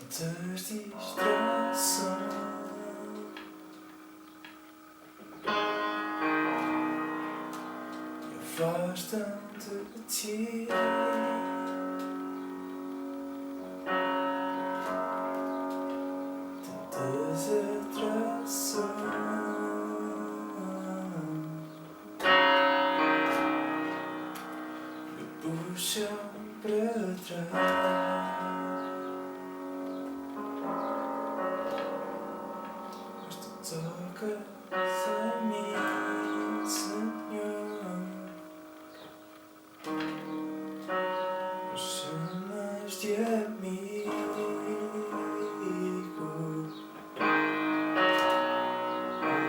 tantas distrações. Afastam-te de ti. Tantas atrações me puxam para trás, mas tu tocas em mim, Senhor. Me chamas de amigo e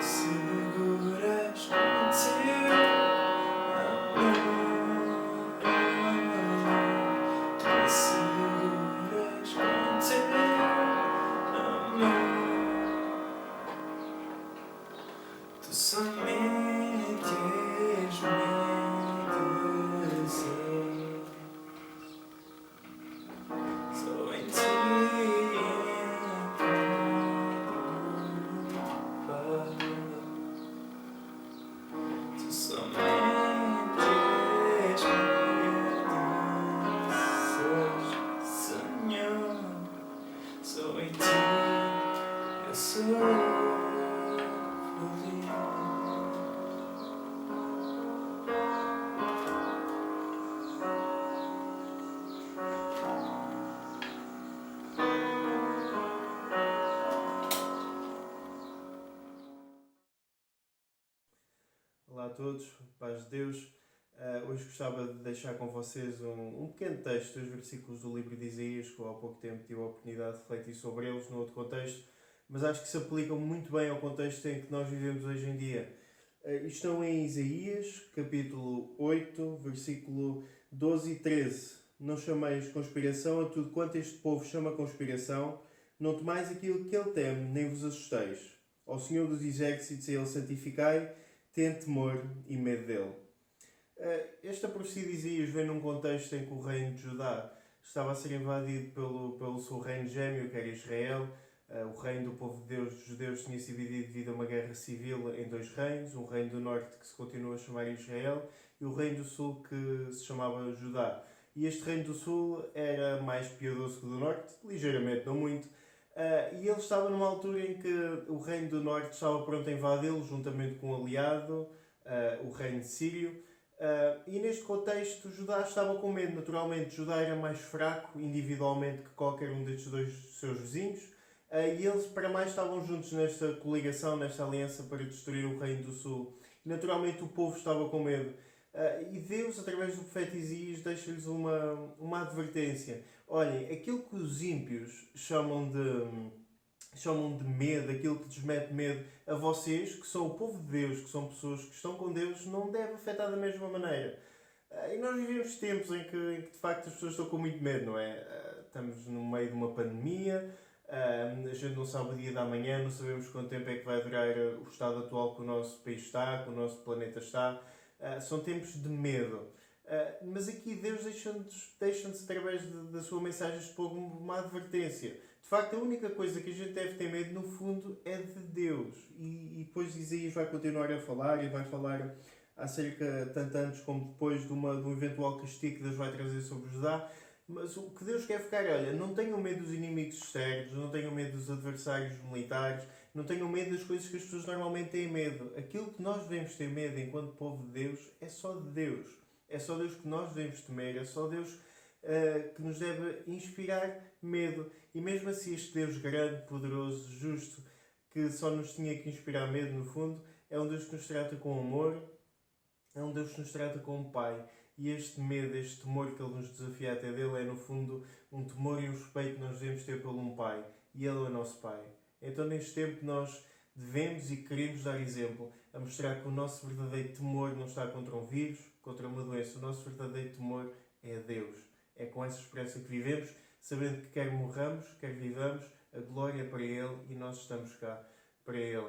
seguras contigo e seguras contigo tu somente és medicina. Só em ti encontro paz. Tu somente és medicina, Senhor. Só em ti eu sou feliz. Olá a todos, paz de Deus. Hoje gostava de deixar com vocês um pequeno texto, os versículos do livro de Isaías, que eu há pouco tempo tive a oportunidade de refletir sobre eles no outro contexto, mas acho que se aplicam muito bem ao contexto em que nós vivemos hoje em dia. Estão em Isaías, capítulo 8, versículo 12 e 13. Não chameis conspiração a tudo quanto este povo chama conspiração, não temais aquilo que ele teme, nem vos assusteis. Ao Senhor dos Exércitos a ele santificai, tende temor e medo dele. Esta profecia de Isaías vem num contexto em que o reino de Judá estava a ser invadido pelo seu reino gêmeo, que era Israel. O reino do povo de Deus, dos judeus, tinha sido dividido devido a uma guerra civil em dois reinos. Um reino do norte que se continua a chamar Israel e o reino do sul que se chamava Judá. E este reino do sul era mais piedoso que o do norte, ligeiramente, não muito. E ele estava numa altura em que o reino do norte estava pronto a invadi-lo, juntamente com um aliado, o reino de Sírio. E neste contexto, Judá estava com medo. Naturalmente, Judá era mais fraco individualmente que qualquer um destes dois seus vizinhos. E eles, para mais, estavam juntos nesta coligação, nesta aliança para destruir o reino do sul. E naturalmente, o povo estava com medo. E Deus, através do profeta Isaías, deixa-lhes uma advertência. Olhem, aquilo que os ímpios chamam de medo, aquilo que lhes mete medo a vocês, que são o povo de Deus, que são pessoas que estão com Deus, não deve afetar da mesma maneira. E nós vivemos tempos em que de facto as pessoas estão com muito medo, não é? Estamos no meio de uma pandemia, a gente não sabe o dia da manhã, não sabemos quanto tempo é que vai durar o estado atual que o nosso país está, que o nosso planeta está. São tempos de medo. Mas aqui Deus deixa-nos através da sua mensagem expor uma advertência. De facto, a única coisa que a gente deve ter medo, no fundo, é de Deus. E depois Isaías vai continuar a falar e vai falar acerca, tanto antes como depois, de um eventual castigo que Deus vai trazer sobre Judá. Mas o que Deus quer ficar, olha, não tenham medo dos inimigos externos, não tenham medo dos adversários militares, não tenham medo das coisas que as pessoas normalmente têm medo. Aquilo que nós devemos ter medo enquanto povo de Deus é só de Deus. É só Deus que nós devemos temer, é só Deus que nos deve inspirar medo. E mesmo assim este Deus grande, poderoso, justo, que só nos tinha que inspirar medo no fundo, é um Deus que nos trata com amor, é um Deus que nos trata como Pai. E este medo, este temor que Ele nos desafia até dele é no fundo um temor e um respeito que nós devemos ter pelo um Pai. E Ele é o nosso Pai. Então neste tempo nós devemos e queremos dar exemplo a mostrar que o nosso verdadeiro temor não está contra um vírus, contra uma doença. O nosso verdadeiro temor é a Deus. É com essa esperança que vivemos, sabendo que quer morramos, quer vivamos, a glória é para Ele e nós estamos cá para Ele.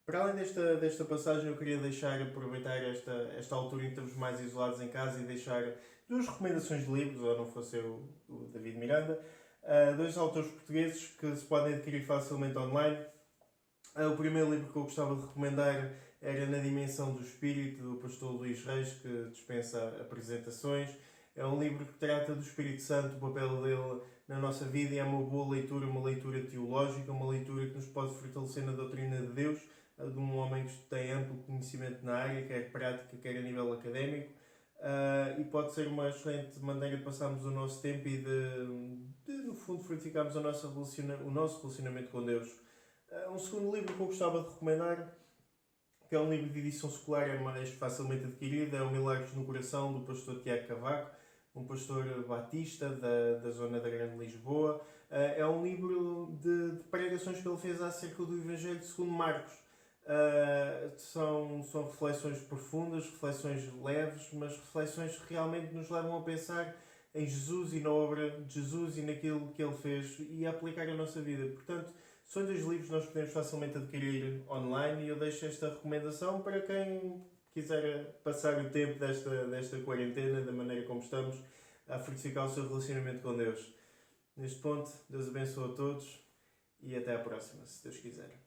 Para além desta passagem, eu queria aproveitar esta altura em que estamos mais isolados em casa e deixar duas recomendações de livros, ou não fosse eu, o David Miranda. Dois autores portugueses que se podem adquirir facilmente online. O primeiro livro que eu gostava de recomendar era Na Dimensão do Espírito, do pastor Luís Reis, que dispensa apresentações. É um livro que trata do Espírito Santo, o papel dele na nossa vida, e é uma boa leitura, uma leitura teológica, uma leitura que nos pode fortalecer na doutrina de Deus, de um homem que tem amplo conhecimento na área, quer prática, quer a nível académico, e pode ser uma excelente maneira de passarmos o nosso tempo e no fundo, fortificarmos o nosso relacionamento com Deus. Um segundo livro que eu gostava de recomendar, que é um livro de edição secular, é mais facilmente adquirido, é o Milagres no Coração, do pastor Tiago Cavaco, um pastor batista da zona da Grande Lisboa. É um livro de pregações que ele fez acerca do Evangelho segundo Marcos. São reflexões profundas, reflexões leves, mas reflexões que realmente nos levam a pensar em Jesus e na obra de Jesus e naquilo que ele fez e a aplicar a nossa vida. Portanto, são dois livros que nós podemos facilmente adquirir online e eu deixo esta recomendação para quem quiser passar o tempo desta quarentena da maneira como estamos, a fortificar o seu relacionamento com Deus. Neste ponto, Deus abençoe a todos e até à próxima, se Deus quiser.